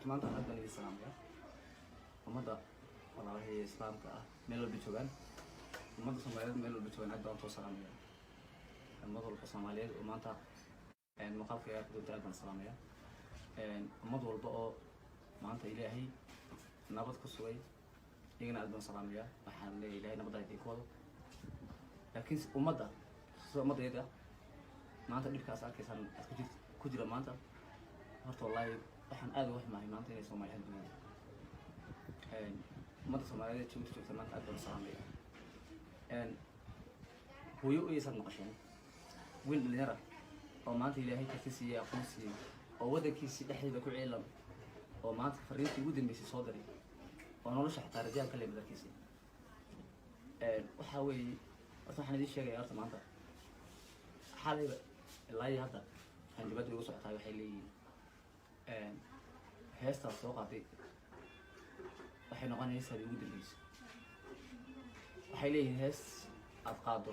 maanta aad baan idin salaamayaa ummadda walaalaha iyo islaamka ah meel walba joogaan ummadda Soomaaliyeed meel walba joogaan aad baan u salaamayaa ummad walba Soomaaliyeed oo maanta muuqaalka aad baan salaamayaa ummad walba oo maanta Ilaahay nabad ku sugay igana aad baan salaamayaa waxaan leeyahay Ilaahay nabad ay ku wado laakiin ummadda maanta dhibkaas arkaysan ku jira maanta horta wallahi waxaan aad uga xumahay maanta inay Soomaaliyeed dumaan ummadda Soomaaliyeed joogta maanta aad baan salaamayaa hooyo aysan maqasheen wiil dhalinyaro oo maanta Ilaahay ka siiyay aqoonsi oo wadankiisa dhexdeeda ku ciilan oo maanta fariintii ugu dambeysay soo diray oo nolosha xataa rajaan kale madarkiisa waxa weeye waxaan idin sheegayaa horta maanta xalayba ilaa hadda hanjabada ugu socotaa waxay leeyihiin heestaas soo qaatay waxay noqonaysaa ugu dambeysay waxay leeyihiin hees aad qaado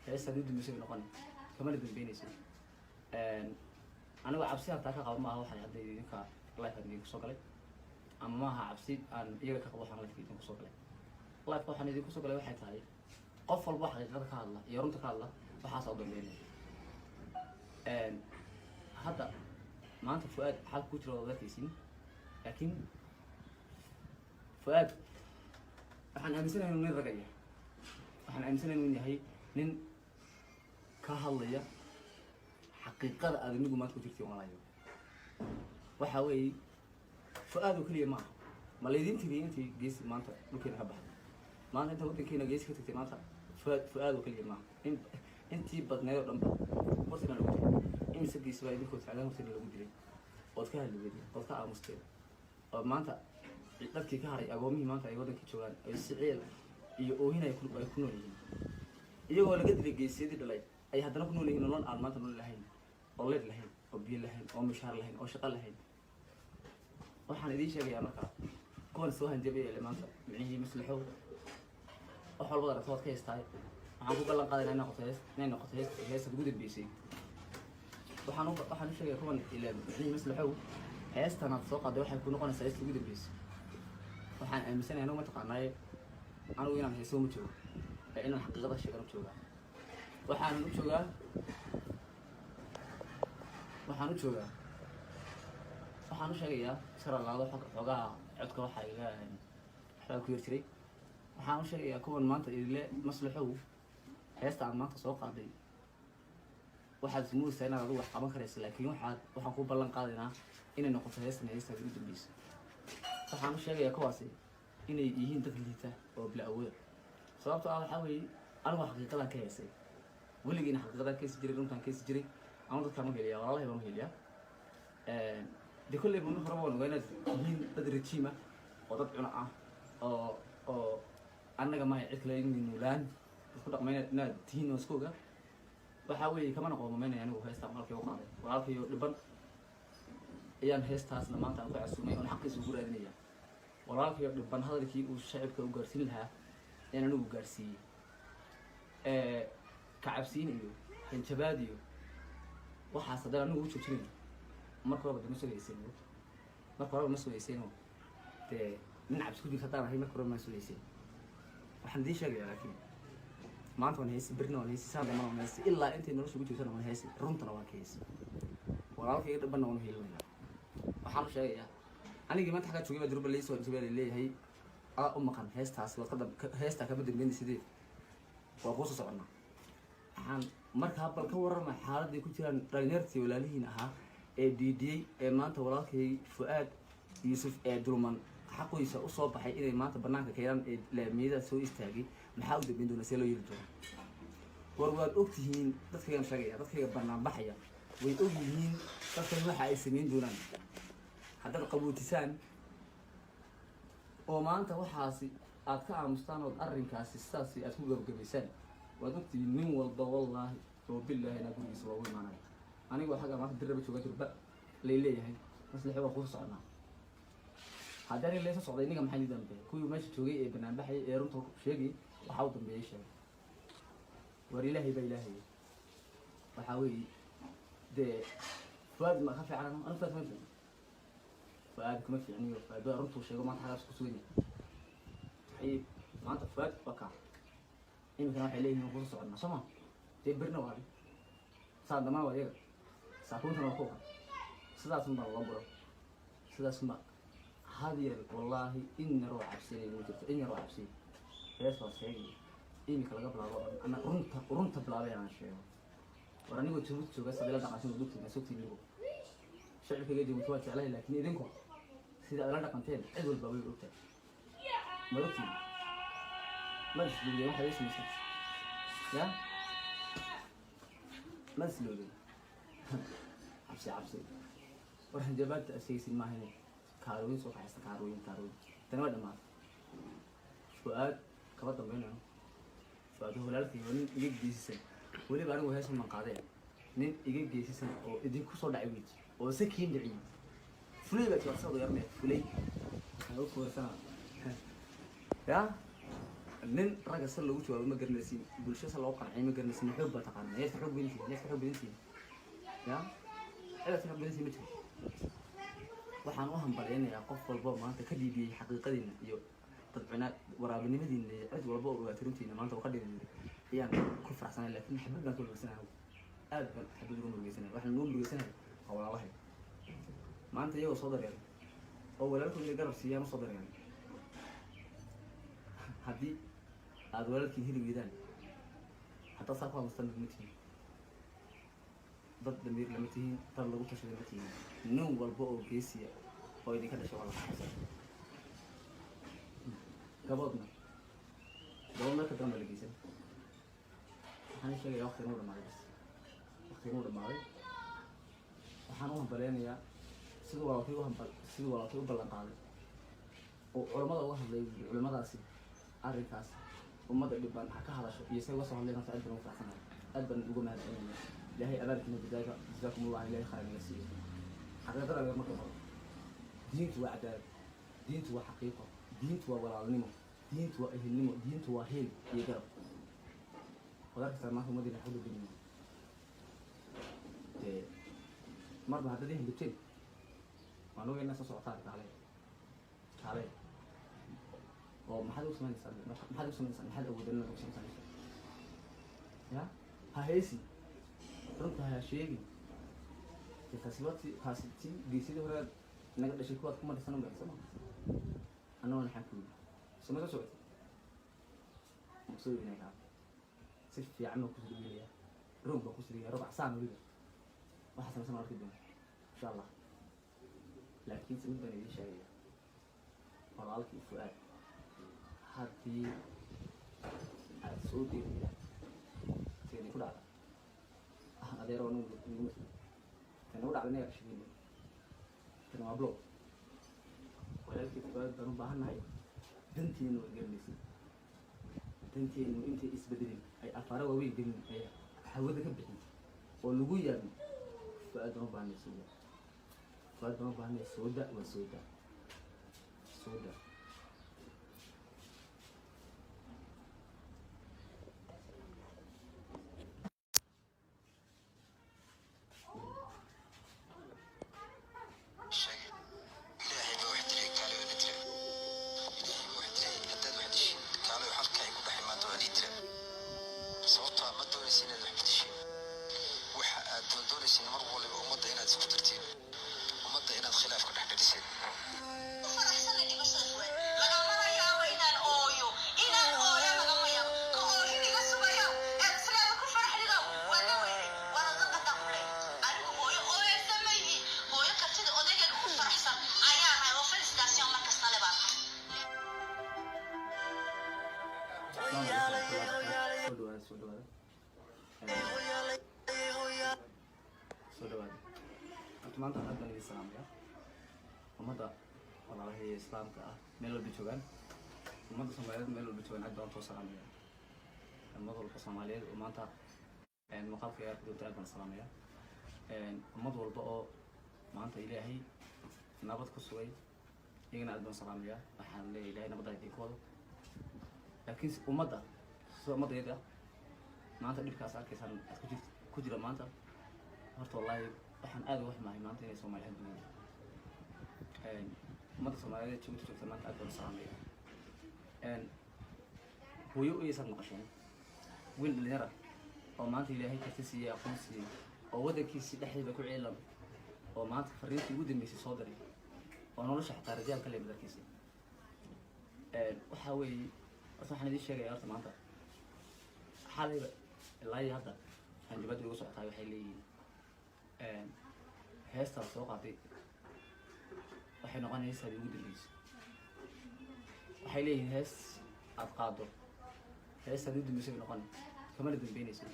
heestaas ugu dambeysay noqonay kamana dambeynaysa aniga cabsi aan taa ka qabo maaha waxay hadda idinka live aan idinku soo galay ama maaha cabsi aan iyaga ka qabo waxaan live idinku soo galay live waxaan idinku soo galay waxay tahay qof walba xaqiiqada ka hadla iyo runta ka hadla waxaas oo dambeynaya hadda maanta Fuad xal ku jiro dadkiisii laakiin Fuad waxaan aaminsanahay inuu nin ragaya waxaan aaminsanahay inuu yahay nin ka hadlaya xaqiiqada aadamigu maanta ku jirtay walaalayo waxa weeye Fuad oo kaliya ma leedin tigay intii gees maanta dhulkeena ka baxay maanta inta wadankeena gees ka tagtay maanta Fuad oo kaliya intii badneeyo dhanba hortina lagu dilay imisa gees baa idinku taclaan hortina lagu dilay oo ka hadlay oo ka aamusteen oo maanta dadkii ka haray agoomihii maanta ay wadankii joogaan ay siciil iyo oohinay ku nool yihiin iyagoo laga dilay geesyadii dhalay ay haddana ku nool yihiin nolol aan maanta nolol lahayn oo leed lahayn oo biyo lahayn oo mushaar lahayn oo shaqo lahayn waxaan idin sheegayaa markaa kuwan soo hanjabay maanta micnihii maslaxow wax walba aragtood ka heestay waxaan ku ballan qaaday inay noqoto heesta ugu dambeysay waxaan u sheegayaa kuwan micnihii maslaxow heestan aad soo qaaday waxay ku noqonaysaa heesta ugu dambeysay waxaan aaminsanahay anigu mataqaanaaye anigu inaan heeso ma joogo inaan xaqiiqada sheegan u joogaa waxaan u sheegayaa saralaado xogaha codka waxa iga waxaa ku yarjiray waxaan u sheegayaa kuwan maanta ile maslaxow heesta aan maanta soo qaaday waxaad ismuudaysaa inaad adigu wax qaban karaysa laakiin waxaan ku ballan qaadaynaa inay noqoto heestan heestaa ugu dambeysay waxaan u sheegayaa kuwaasi inay yihiin dad liita oo bila awooda sababtoo ah waxaa weeye anigu xaqiiqadan ka heesay weligiina xaqiiqadan keesi jiray runtaan keesi jiray ama dadkaan u heliyaa walaalahay baan u heliyaa de kolley buu hore waan ogaa inaad yihiin dad rajiima oo dad cuna ah oo annaga maaha cid kale inay nuulaan isku dhaqmayna inaad tihiin oo iska oga waxaa weeye kamana qoomameynaya anigu heestaa maalkay u qaaday walaalkayo dhiban ayaan heestaasna maanta aan ku casuumay oon xaqiisa ugu raadinaya walaalkayo dhiban hadalkii uu shacibka u gaarsiin lahaa in anigu gaarsiiyey kacabsiin iyo hanjabaad iyo waxaas haddana anigu u joojinay marka horeba ma sugayseenoo dee nin cabsi ku jirta haddaan ahay marka horeba ma sugayseen waxaan idiin sheegayaa laakiin maanta waan heesi berrina waan heesi saadamana waan heesi ilaa intay nolosha ugu jirtana waan heesi runtana waan ka heesi walaalka iga dhabanna waan u heelinayaa waxaan u sheegayaa anigii maanta xaggaa joogay baa durba laysoo hanjabaa leeyahay adaa u maqan heestaas heestaa kama dambeynay sidee waa kuusoo soconnaa waxaan markaa bal ka warrama xaaladday ku jiraan dhalinyartii walaalihiin ahaa ee diidiyey ee maanta walaalkay Fuad Yuusuf ee dulman xaqiisa u soo baxay inay maanta banaanka keenan ee laamiyada soo istaagay maxaa u dambeyn doona see loo yeeli doona war waad ogtihiin dadkaygan sheegaya dadkayga banaan baxaya way og yihiin dadkan waxa ay sameyn doonaan haddaad qabootisaan oo maanta waxaasi aad ka aamustaan oo arrinkaasi sidaasi aad ku gabagabaysaan waad ogtihiin nin walba wallaahi oo billaahi inaa gurigiisa waa u imaanaya anigoo xagga maanta dirraba jooga jirba leeyahay maslaxo waa kuusoo soconaa haddana leesoo socday ninga maxay dambe kuwii meesha joogay ee banaan baxay ee runta sheegay waxaa u dambeeyay sheegay war ilaahay baa ilaahay waxaa weeye dee Fuad ma ka fiican anu Fuad ma fiican فؤاد كما في يعني فؤاد رنتو شيء ما تحرس كسويني أي ما أنت فؤاد بكا إيه مثلا حليه من قصص عنا سما تبرنا وعلي صار ما وعيه ساكون ثنا خوها سدا سما الله برا سدا سما هذه والله إن روح عبسي وجدت إن روح عبسي هي صار شيء إيه مثلا قبل أنا رنت بلا بيان شيء وراني قلت شو بس بلا دعسين ودكتور مسوتي ليه شعرك يجي متواجد عليه لكن إذنكم سيدا أنا قنتين أول بابي بروتين مروتي ما تسلوي ما حد يسمع يا ما تسلوي عبسي ورح جبت أسيس ما هني كاروين سوق حس كاروين تنوع دمار فؤاد كبرت بينهم فؤاد هو لالك يقول يجيب جيسن ولي بارو هاي سمن قاضي نين يجيب جيسن أو إدين كسر دعويت أو سكين دعوي فلي بس وصل يا رمي فلي هو كورسنا يا نين رجع صار له وجهه ما قدر نسين بالشيء صار له قنعي ما قدر نسين حب تقارن ليش تحب بنتي ليش تحب بنتي يا إذا تحب بنتي متى waxaan u hambaleynayaa qof walba maanta ka dhiibiyay xaqiiqadiina iyo dadbana waraabinimadiina cid walba oo waatirintiina maanta ka dhigay ayaan ku faraxsanahay laakiin xabadna ku lugsanahay aad baan xabad ugu lugsanahay waxaan ugu lugsanahay walaalahay maanta iyagoo soo dareeray oo walaalkooda garab siiyaan soo dareeray haddii aad walaalkii heli weydaan hataa saa ku hamustan matihiin dad damiir lama tihiin dad lagu tashaday ma tihiin nin walba oo geesiya oo idinka dhashay waa la xasan gaboodna ka dambe la geysan waxaan sheegayaa waqti inuu dhamaaday waxaan u hambaleynayaa siduu walaalkii u ballan qaaday oo culamada uga hadlay culamadaasi arrinkaas ummadda dhibban ha ka hadasho iyo say uga soo hadleen horta aad baan ugu faraxsanahay aad baan uga mahadcelinayaa ilaahay abaalkiina badaaga jazaakum allah ilaahay khayr naga siiyo xaqiiqada laga marka hore diintu waa cadaalad diintu waa xaqiiqo diintu waa walaalnimo diintu waa ehelnimo diintu waa heel iyo garab wadarkasta maanta ummadina xawla gelino marba haddaad ihin dhibteen waan ogeynaa soo socotaa kaalay oo maxaad u samaynaysaa maxaad awoodana u samaynaysaa ya ha heesi runta ha sheegin taasi geesidii hore naga dhashay kuwaad kuma dhisan unbay sama anna waan xaan kuyi sama soo socotay maksoo inay kaa si fiican baan kusoo dhaweynayaa roog baan kusoo dhaweynayaa rubac saan weliba waxaa samaysan arki doona insha allah laakiin se mid baan idiin sheegaya walaalkii fu'aad haddii aad soo deemayda seedi ku dhacda adeero nugu kana u dhacda inaga dhashayna kana waa blow walaalkii fu'aad baan u baahannahay danteenu way garanaysa danteenu intay isbedelin ay afaara waaweyn gelin ay hawada ka bixin oo lagu yaabin fu'aad baan u baahanay sooda waa sooda maanta aad baan idin salaamayaa ummadda walaalahay islaamka ah meel walba joogaan ummadda soomaaliyeed meel walba joogaan aad baan soo salaamayaa ummad walba soomaaliyeed oo maanta muuqaalka aad ku dhowta aad baan salaamayaa ummad walba oo maanta ilaahay nabad ku sugay iyagana aad baan salaamayaa waxaan leeyahay ilaahay nabadda idinku wado laakiin ummadda sida ummaddeeda maanta dhibkaas arkaysaan aad ku jira maanta horta wallaahi waxaan aad uga xumahay maanta inay Soomaaliyeed ummadda Soomaaliyeed Jabuuti joogta maanta aad baan u salaamaya. hooyo aysan maqasheen wiil dhalinyaro oo maanta Ilaahay karti siiyay aqoon siiyay oo wadankiisa dhexdeeda ku ciilan oo maanta fariintii ugu dambeysay soo diray oo nolosha xataa rajaal ka leeyahay darkiisa. waxa weeye waxaan idin sheegay horta maanta xalayba ilaa hadda hanjabada ugu socotay waxay leeyihiin heesta soo qaaday waxay noqonaysaa ugu dambeysay. waxay leeyihiin hees aad qaado heesta ugu dambeysay noqon kama la dambeynayso.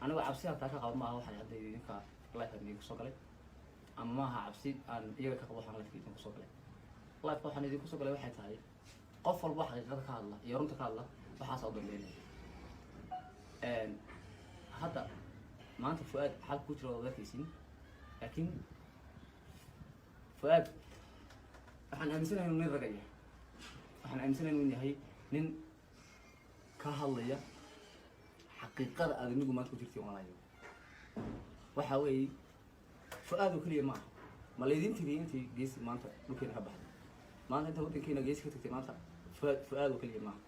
anigu cabsi halkaa ka qabo maaha waxay hadda idinka life idin kusoo galay ama maaha cabsi aan iyaga ka qabo waxaan life idin kusoo galay. life waxaan idin kusoo galay waxay tahay qof walba xaqiiqada ka hadla iyo runta ka hadla waxaas oo dambeynaya. hadda maanta Fuad xal ku jiro dadkiisin laakiin Fuad waxaan aaminsanahay inuu nin ragaya waxaan aaminsanahay inuu yahay nin ka hadlaya xaqiiqada aadamigu maanta ku jirtay walaalayo. waxa weeye Fuad oo kaliya maaha ma leedin tiri intii geesi maanta dhulkeena ka baxday maanta inta wadankeena geesi ka tagtay maanta Fuad oo kaliya maaha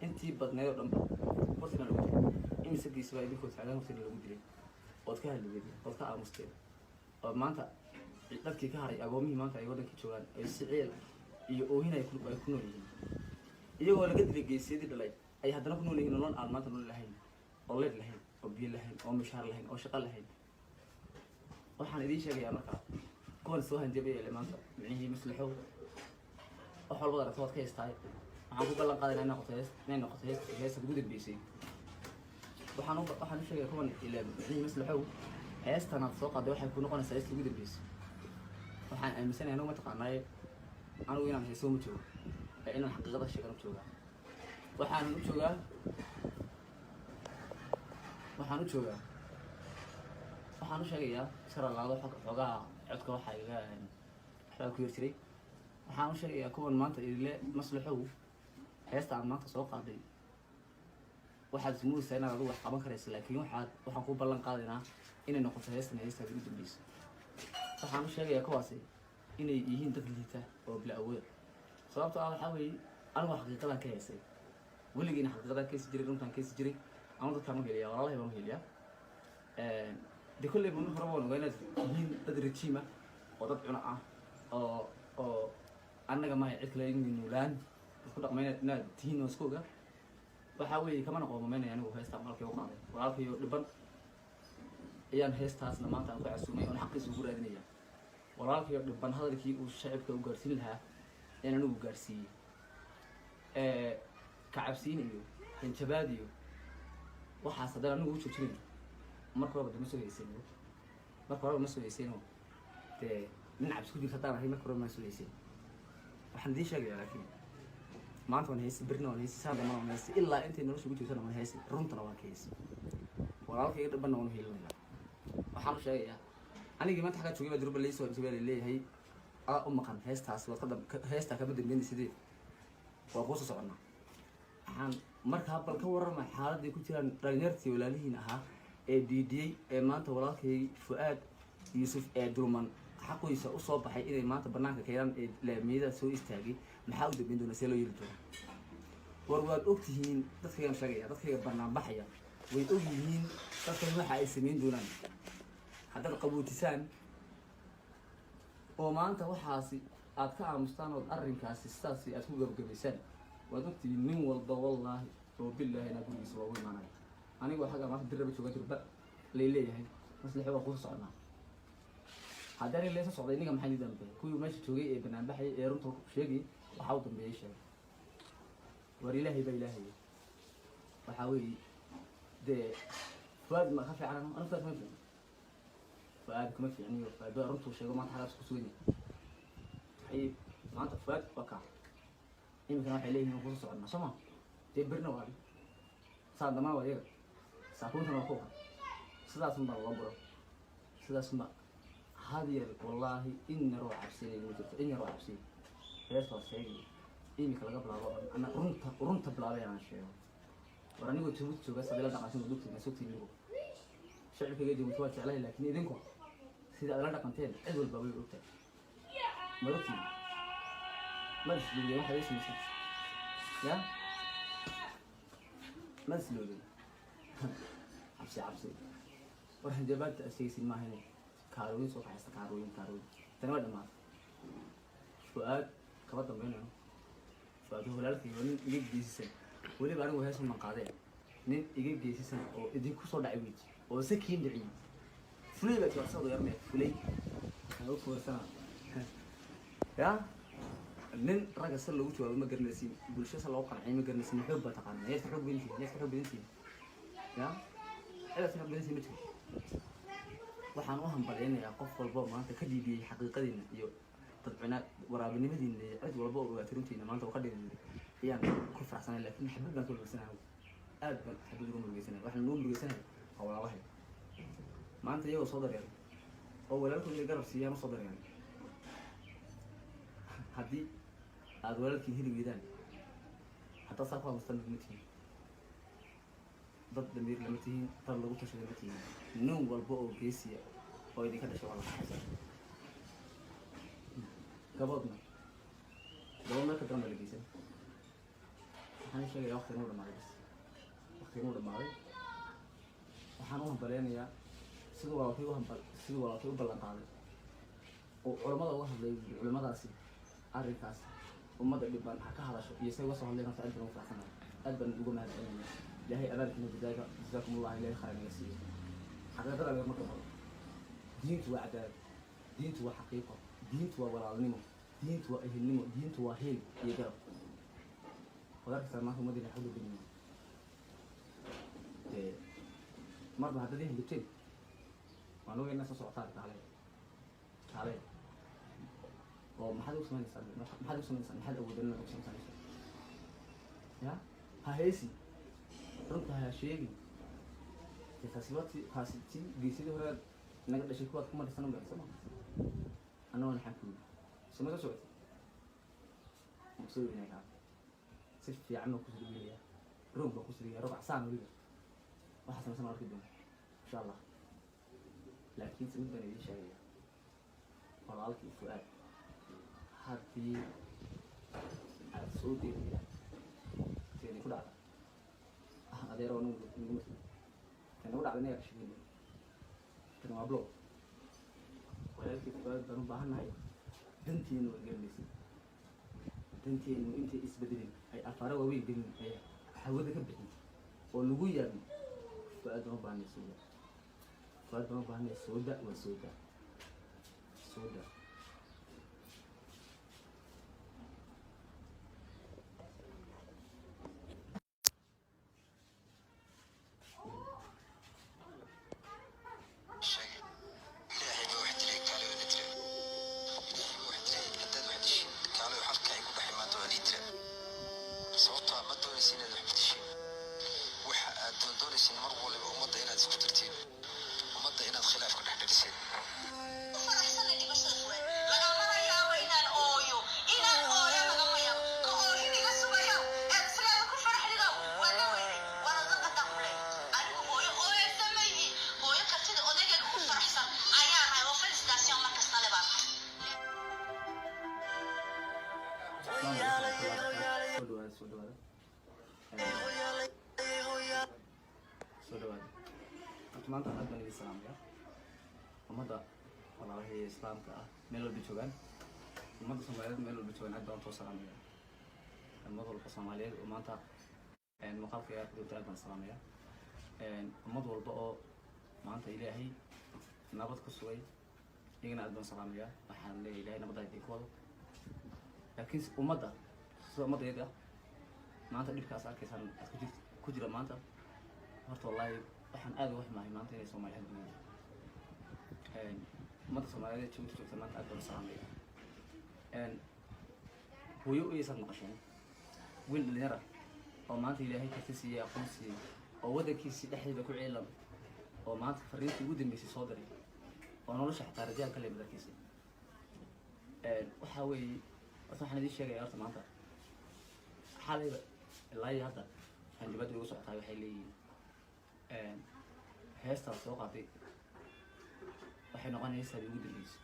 intii badneeyo dhanba hortina lagu dilay imise geesi baa idinkood taagan hortina lagu dilay ood ka hadlayeen ood ka aamusteen oo maanta dadkii ka haray agoomihii maanta ay wadankii joogaan ay si ciil iyo oohin ay ku nool yihiin iyagoo laga dilay geesiyadii dhalay ay haddana ku nool yihiin nolol aan maanta nool lahayn oo leed lahayn oo biyo lahayn oo mishaar lahayn oo shaqo lahayn. waxaan idiin sheegayaa markaa kuwan soo hanjabaya maanta micnihii maslaxow wax walba aragto waad ka haystaay waxaan ku ballan qaaday inay noqoto heesta ugu dambeysay. waxaan u sheegaya kuwan micnihii maslaxow heestan aad soo qaaday waxay ku noqonaysaa heesta ugu dambeysay. waxaan aaminsanahay anigu mataqaanaaye anigu inaan heeso ma joogo ee inaan xaqiiqada sheegan u joogaa. waxaan u joogaa waxaan u sheegayaa sharalaado xoogaa codka waxaa iga waxbaa ku yar jiray. waxaan u sheegayaa kuwan maanta ile maslaxow heesta aad maanta soo qaaday waxaad ismuudaysaa inaad adigu wax qaban karaysa laakiin waxaan ku ballan qaadaynaa inay noqoto heestan heestaada ugu dambeysay. waxaan u sheegayaa kuwaasi inay yihiin dad liita oo bila awood sababtoo ah waxaa weeye anigu xaqiiqadan ka heesay weligiina xaqiiqadan keesi jiray runtaan keesi jiray ama dadkaan u heliyaa walaalahay baan u heliyaa. de kolley buu hore waan ogaa inaad yihiin dad rajiima oo dad cuna ah oo annaga maaha cid kale inay nuulaan isku dhaqmayna inaad tihiin oo isku oga. waxaa weeye kamana qoomameynaya anigu heestaan walaalkay u qaaday walaalkayo dhiban ayaan heestaasna maanta aan ku casuumay oon xaqiisa ugu raadinaya. walaalkayo dhiban hadalkii uu shacibka u gaarsiin lahaa in anigu gaarsiiyey kacabsiin iyo hanjabaad iyo waxaas haddana anigu u joojinayo marka horeba ma soo hayseeno dee nin cabsi ku jirta haddaan ahay marka horeba ma soo haysen. waxaan idiin sheegayaa laakiin maanta waan haysi berrina waan haysi saadana waan haysi ilaa intay nolosha ugu jirtana waan haysi runtana waan ka haysi walaalkayga dhibanna waan u heelinayaa. waxaan u sheegayaa anigii maanta xaggaa joogay baa durba laysoo hanjabaa laleeyahay u maqan heestaas heestaa kama dambeynay sidee waa kuusoo soconnaa. waxaan markaa bal ka warrama xaaladday ku jiraan dhalinyartii walaalihiin ahaa ee diidiyey ee maanta walaalkay Fuad Yuusuf ee dulman xaqiisa u soo baxay inay maanta banaanka keenaan ee laamiyada soo istaagay maxaa u dambeyn doona see loo yeeli doona. war waad ogtihiin dadkaygaan sheegaya dadkayga banaan baxaya way og yihiin dadkan waxa ay samayn doonaan haddaad qabootisaan oo maanta waxaasi aad ka aamustaan ood arrinkaasi sidaasi aad ku gabagabaysaan waad ogtihiin nin walba wallaahi oo billaahi inaa gurigiisa waa ugu imaanaya. anigoo xagga maanta dirraba jooga dirba lay leeyahay maslaxo waa kuusoo socnaa haddana laysa socday ninga maxay dambe kuwii meesha joogay ee banaan baxay ee runta sheegay waxaa u dambeeyay sheegay war ilaahay baa ilaahay waxaa weeye dee Fuad ma ka fiican anu Fuad ma fiican Fuad kuma fiicniyo Fuad runtu sheego maanta xalaas ku sugan yahay maanta Fuad waa ka imika waxay leeyihiin kuusoo socnaa soma dee birna waa saadama waa yaga saakuuntana waa kuuqa sidaas unbaa loo buro sidaas unbaa هذه والله إن روح عبسيني وجدت إن روح عبسيني هيك صار إيمي كلا قبل أنا رنت بلا أنا شيء وراني قلت شو بس بلا دعوة عشان بدوك تنسوك تيجوا شعرك يجي متواجد عليه لكن إذنكم سيدا لا دقنتين عدول بابي وقتها مرتي ما تسلوي واحد اسمه يا ما تسلوي عبسي waxaan jabaad asaysin ma ahayn kaaroyin soo qaxaysta kaaroyin tan waa dhamaad fuaad kaba dambeynaa fuaad walaalkii nin iga geesisan waliba anigu heesan ma qaadeen nin iga geesisan oo idin ku soo dhacay wiil oo sakiin dhicin fulay baa soo soo yarmay fulay oo fuursana ya nin raga sal lagu jawaabo ma garanaysin bulshada loo qancay ma garanaysin xoog ba taqaan neef xoog binti ya ila xoog binti ma jirto waxaan u hambaleynayaa qof walba maanta ka dhiibiyay xaqiiqadiina iyo dadcina waraabinimadiina iyo cid walba oo ogaatiruntiina maanta ka dhigay ayaan ku faraxsanahay laakiin xabad baan ku lugsanahay aad baan xabad ugu lugsanahay waxaan ugu lugsanahay hawlaha maanta iyagoo soo dareeray oo walaalkooda garab siiyaan soo dareeray haddii aad walaalkii heli weydaan hataa saa ku hamustan ma tihiin dad damiir lama tihiin dad lagu tashado lama tihiin nin walba oo geesiya oo idinka dhashay waa la xasan gaboodna marka dambe la geysan waxaan sheegayaa waqti inuu dhamaaday waxaan u hambaleynayaa siduu walaalkii u ballan qaaday oo culamada uga hadlay culamadaasi arrinkaas ummadda dhibban ha ka hadasho iyo say uga soo hadleen horta aad baan ugu faraxsanahay aad baan uga mahadcelinayaa ilaahay abaalkiina jazaakum allah ilaahay khayr naga siiyo xaqiiqada laga marka hore diintu waa cadaalad diintu waa xaqiiqo diintu waa walaalnimo diintu waa ehelnimo diintu waa heel iyo garab wadarka maanta ummadina xawla binimo marba haddad helibteen waan ogeynaa soo socotaa taale oo maxaad u samaynaysaa maxaad awoodana u samaynaysaa ya ha heesi runta ha sheegi taasi geesidii hore naga dhashay kuwaad kuma dhisan ba sama anna waan xakuun sama ka socotay muxuu inay si fiican oo ku sugaya roobka ku sugaya roob casaan waliba waxa sama arki doona insha Allah laakiin si midna idin sheegaya walaalkii fuaad haddii aad soo deebiya sidii ku dhacda adeero nugu kan ugu dhacda inay asheen kan waa blow walaalkii fuaad baan u baahanahay dantiina waa gelinaysa dantiina intay isbedelin ay afaara waaweyn gelin ay hawada ka bixin oo lagu yaabin fuaad baan u baahanay sooda waa sooda maanta aad baan idin salaamayaa ummadda walaalahay islaamka ah meel walba joogaan ummadda Soomaaliyeed meel walba joogaan aad baan u salaamayaa ummad walba Soomaaliyeed oo maanta muuqaalka aad baan salaamayaa ummad walba oo maanta ilaahay nabad ku sugay iyagana aad baan salaamayaa waxaan leeyahay ilaahay nabad ay ku wado laakiin ummadda Soomaaliyeed maanta dhibkaas arkaysan ku jira maanta horta wallahi waxaan aad uga xumahay maanta inay Soomaaliyeed yihiin ummadda Soomaaliyeed joogta maanta aad baan salaamayaa hooyo aysan maqasheen wiil dhalinyaro oo maanta ilaahay ka siiyay aqoon siiyay oo wadankiisa dhexdeeda ku ciilan oo maanta fariintii ugu dambeysay soo diray oo nolosha xataa rajaan ka leeyahay dadkiisa waxa weeye waxaan idin sheegay horta maanta xalayba ilaa hadda hanjabada ugu socotaa waxay leeyihiin heestaas soo qaatay waxay noqonaysaa ugu dambeysay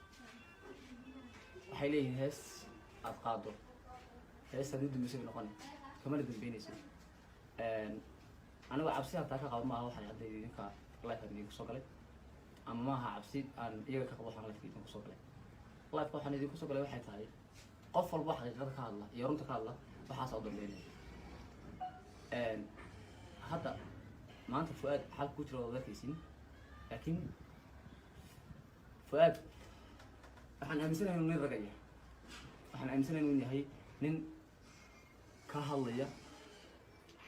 waxay leeyihiin hees aad qaado hees haddii dambaysa bay noqon kamana dambeynayso anigoo cabsi hataa ka qabo maaha waxaan hadda idinka life aan idinku soo galay ama maaha cabsi aan iyaga ka qabo waxaan life idinku soo galay life waxaan idinku soo galay waxay tahay qof walba xaqiiqada ka hadla iyo runta ka hadla waxaas oo dambeynaya hadda maanta Fuad xalka ku jira oo dadkiisin laakiin Fuad waxaan aaminsanahay inuu nin ragaya waxaan aaminsanahay inuu yahay nin ka hadlaya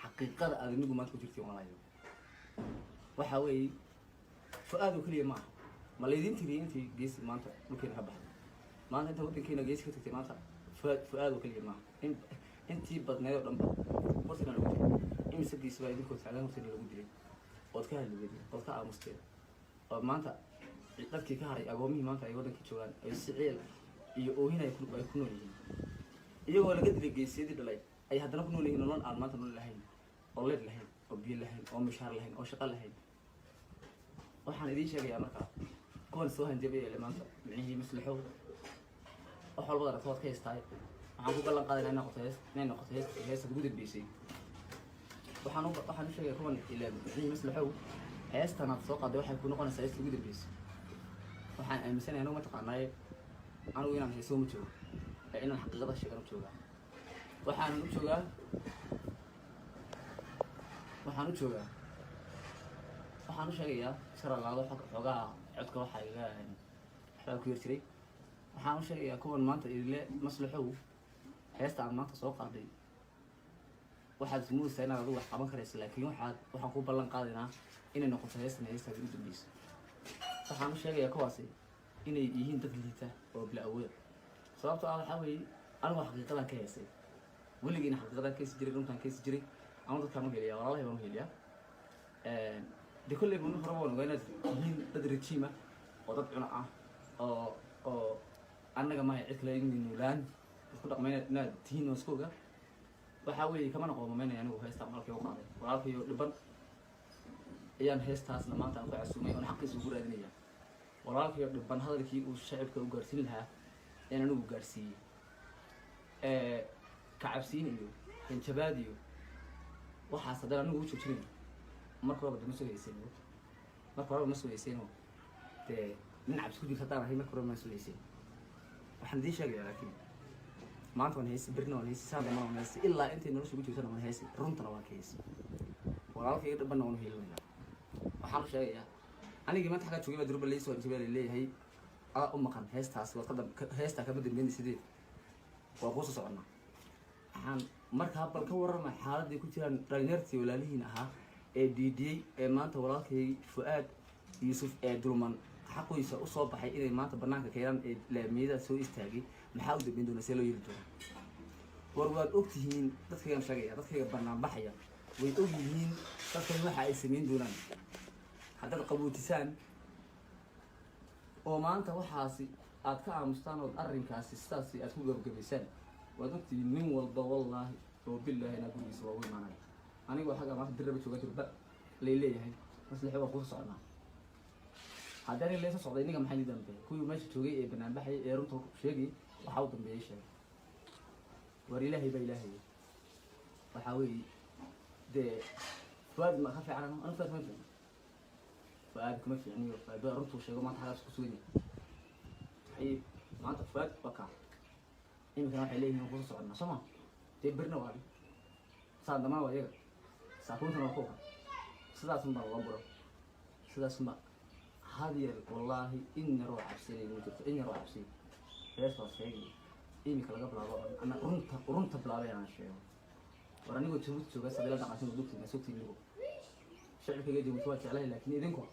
xaqiiqada aadanigu maanta ku jirtay walaalayo waxa weey Fuad oo kaliya ma leedin tiri intii gees maanta dhulkeena ka baxay maanta inta wadankeena gees ka tagtay maanta Fuad oo kaliya ma intii badneeyo dhanba horta lagu diray imisa gees baa idinku taagan horta lagu diray oo ka hadlay oo ka aamusteen oo maanta dadkii ka haray agoomihii maanta ay wadanka joogaan ay si ciil iyo oohin ay ku nool yihiin iyagoo laga dilay geesyadii dhalay ay haddana ku nool yihiin nolol aan maanta nool lahayn oo leed lahayn oo biyo lahayn oo mishaar lahayn oo shaqo lahayn waxaan idiin sheegayaa markaa kuwan soo hanjabay maanta micnihii maslaxow wax walba daratood ka haystaay waxaan ku ballan qaaday inay noqoto heesta ugu dambeysay waxaan u sheegay kuwan ilaa micnihii maslaxow heestan aad soo qaaday waxay ku noqonaysaa heesta ugu dambeysay waxaan aaminsanahay anigu mataqaanaaye anigu inaan heesoo ma joogo ee inaan xaqiiqada sheegan u joogaa waxaan u sheegayaa sharalaado xoogaa codka waxaa iga waxbaa ku yar jiray waxaan u sheegayaa kuwan maanta ile maslaxow heesta aan maanta soo qaaday waxaad ismoodaysaa inaad adigu wax qaban karaysa laakiin waxaan ku ballan qaadaynaa inay noqoto heestan heestaada ugu dambaysa waxaan u sheegayaa kuwaasi inay yihiin dad liita oo bila awooda sababtoo ah waxaa weeye anigu xaqiiqadan ka heesay weligiina xaqiiqadan keesi jiray runtaan keesi jiray ama dadkaan u heliyaa walaalahay baan u heliyaa de kolley banu hore waan ogaa inaad yihiin dad rajiima oo dad cuna ah oo annaga maaha cid kale inay noolaan isku dhaqmayna inaad tihiin oo isku oga waxaa weeye kamana qoomameynaya anigu heestaan malkii u qaaday walaalkayo dhiban ayaan heestaasna maanta aan ku casuumay oon xaqiisa ugu raadinaya walaalkayo dhiban hadalkii uu shacibka u gaarsiin lahaa in anigu gaarsiiyey kacabsiin iyo hanjabaad iyo waxaas haddana anigu u joojinayo marka horeba ma soo heyseen dee nin cabsi ku jirta haddaan ahay marka horeba ma soo heyseen waxaan idiin sheegayaa laakiin maanta waan heysay berrina waan heysay saadana waan heysay ilaa intay nolosha ugu jirtana waan heysay runtana waan ka heysay walaalkayga dhibanna waan u heelinayaa waxaan u sheegayaa anigii maanta xaggaa joogay baa durba laysoo hanjabaad leeyahay adaa u maqan heestaas heestaa kama dambeynay sideed waa kuusoo soconnaa waxaan markaa bal ka warrama xaaladday ku jiraan dhalinyartii walaalihiin ahaa ee diidiyey ee maanta walaalkay Fuad Yuusuf ee dulman xaqiisa u soo baxay inay maanta banaanka keenan ee laamiyada soo istaagay maxaa u dambeyn doona see loo yeeli doona war waad ogtihiin dadkaygan sheegaya dadkayga banaan baxaya way og yihiin dadkan waxa ay samayn doonaan haddaad qabootisaan oo maanta waxaasi aad ka aamustaan oo arrinkaasi sidaasi aad ku gabagabaysaan waad ogtihiin nin walba wallaahi oo billaahi inaa gurigiisa waa ugu imaanaya anigoo xagga maanta dirraba jooga durba lay leeyahay maslaxo waa kuusa socnaa haddii aniga laysa socday ninga maxay ni dambeey kuwii meesha joogay ee banaan baxay ee runta sheegay waxaa u dambeeyay sheegay war ilaahay baa ilaahay waxaa weeye dee Fuad ma ka fiican anu Fuad ma fiican Fuad kuma fiicniyo Fuad runtuu sheego maanta xagaas ku sugan yahay maanta Fuad waka imikana waxay leeyihiin kuusa socnaa soma dee birna waa saa damaa waa iyaga saakuuntana waa kuwa sidaas unbaa loo buro sidaas unbaa هذه والله إن روح عبسي وجدت إن روح عبسي ليش وصيني إيمي كلا قبل الله أنا رنت بلا أنا شيء وراني قلت شو بس هذا لا عشان دوكتي مسوكتي اللي شعرك يجي متواجد عليه لكن إذنكم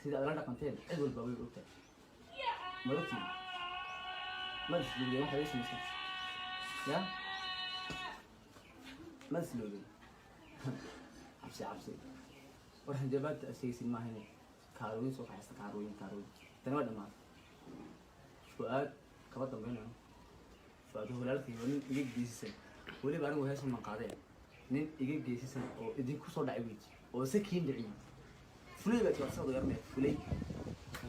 سيدا لا قنتين عدو البابي قلت ملوكتي ما تسلولي واحد اسمه يا ما تسلولي عبسي ورح جبت أسيسي ما هني كاروين سوق حاسة كاروين تنوى دمار Fuad كبر دمبينه Fuad هو لالك يوم يجيك جيسين ولي بأنا وهاي سن مقادين نين يجيك جيسين أو إدين كسر دعويج أو سكين دعيم فلي بقى توصل غير ميت فلي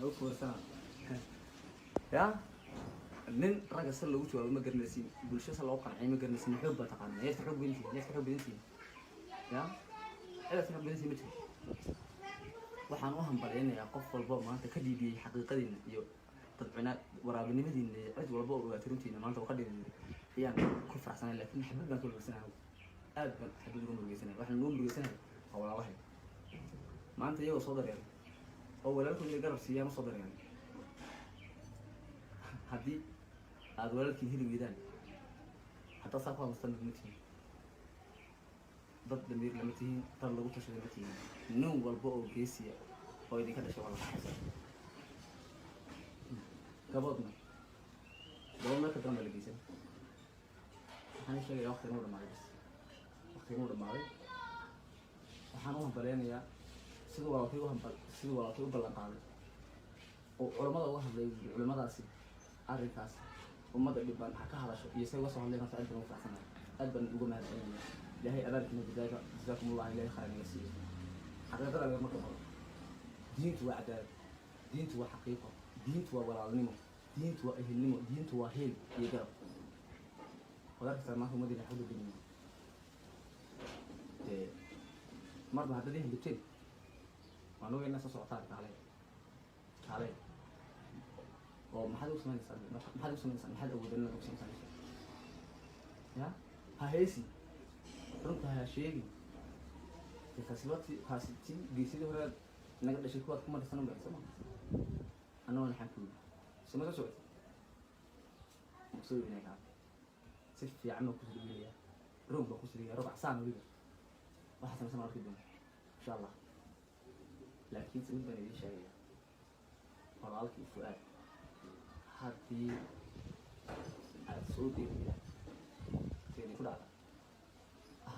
هو كوسان يا nin ragga sal lagu jawaabo ma garanaysiin bulsho sal loo qancay ma garanaysiin xoog baa taqaana neefta xoog badantiin neefta xoog badantiin ya neefta xoog badantiin ma jiro waxaan u hambaleynayaa qof walba maanta ka dhiibiyey xaqiiqadiina iyo dadcina waraabinimadiina cid walba oo ogaatay runtiina maanta oo ka dhiibiyey ayaan ku faraxsanay laakiin xabad baan ka murugeysanaya aad baan xabad uga murugeysanaya waxaan uga murugeysanaya waa walaalahay maanta iyagoo soo dareeray oo walaalkooda garab siiyaan u soo dareeray haddii aad walaalkiin heli weydaan haddaad saa ku hadlastaan ma tihiin dad damiir lama tihiin dad lagu tashaday ma tihiin nin walba oo geesiya oo idinka dhashay waa la xasan gaboodna gabood marka dambe la geysan waxaan sheegayaa waqti inuu dhamaaday waqti inuu dhamaaday waxaan u hambaleynayaa siduu walaalkay u ballan qaaday oo culamada uga hadlay culamadaasi arrinkaas ummadda dhibban ha ka hadasho iyo say uga soo hadleen horta aad baan ugu faraxsanahay aad baan uga mahadcelinayaa ilaahay abaalkiina badaaga jasaakumullah ilaahay khayr naga siiyo xaqiiqada laga marka hore diintu waa cadaalad diintu waa xaqiiqo diintu waa walaalnimo diintu waa ehelnimo diintu waa heel iyo garab wadarkastaa maanta ummaddiina xawda gelina marba haddaad ihin dhibteen waan oga inaa soo socotaan kaalay oo maxaad u samaynaysaa maxaad awoodeen inaad u samaynaysaa ya ha heesi runta ha sheegi kaasi ti geesidii hore naga dhashay kuwaad ku maraysan unbay soo ma anna waan xaan kuyi soma soo socotay maksoo inay kaa si fiican baan kusoo dhaweynayaa roog baan kusoo dhaweynayaa roog casaan weliba waxaa samaysan arki doona insha allah laakiin mid baan idiin sheegayaa walaalkii fu'aad haddii aad soo deebiya teeni ku dhacda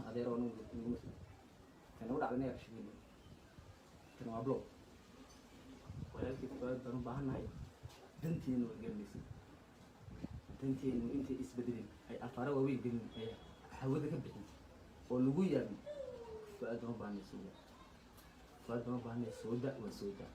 adeeroo nugu tani u dhacda inaga shigeyno tani waa blow walaalkii fu'aad baan u baahannahay danteenu waa gelinaysay danteenu intay isbedelin ay afaara waaweyn gelin ay hawada ka bixin oo lagu yaabin fu'aad baan u baahanay sooda fu'aad baan u baahanay sooda waa sooda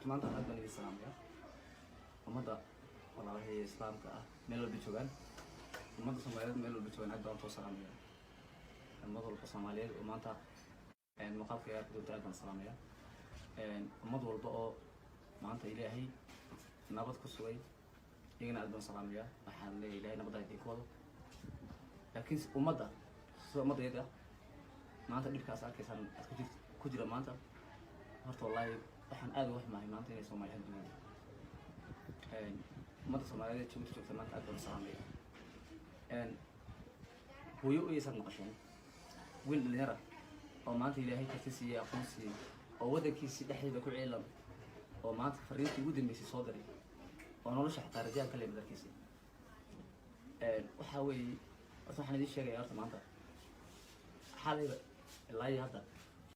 maanta aad baan idin salaamayaa ummadda walaalahay islaamka ah meel walba joogaan ummadda soomaaliyeed meel walba joogaan aad baan soo salaamayaa ummad walba soomaaliyeed oo maanta muuqaalka aad ku aad baan salaamayaa ummad walba oo maanta ilaahay nabad ku sugay iyagana aad baan salaamayaa waxaan leeyahay ilaahay nabadda idin ku wado laakiin ummadda sida ummaddeeda maanta dhibkaas arkaysaan aad ku jira maanta horta wallaahi waxaan aad uga xumahay maanta inay Soomaaliyeed duwan ummadda Soomaaliyeed joogta maanta aad baan salaamaya hooyo aysan maqasheen wiil dhalinyaro oo maanta ilaahay ka siiyay aqoon siiyay oo wadankiisa dhexdeeda ku ciilan oo maanta fariintii ugu dambeysay soo diray oo nolosha xataa rajaan kale madarkiisa waxa weeye waxaan idin sheegayaa horta maanta xaalayba ilaa hadda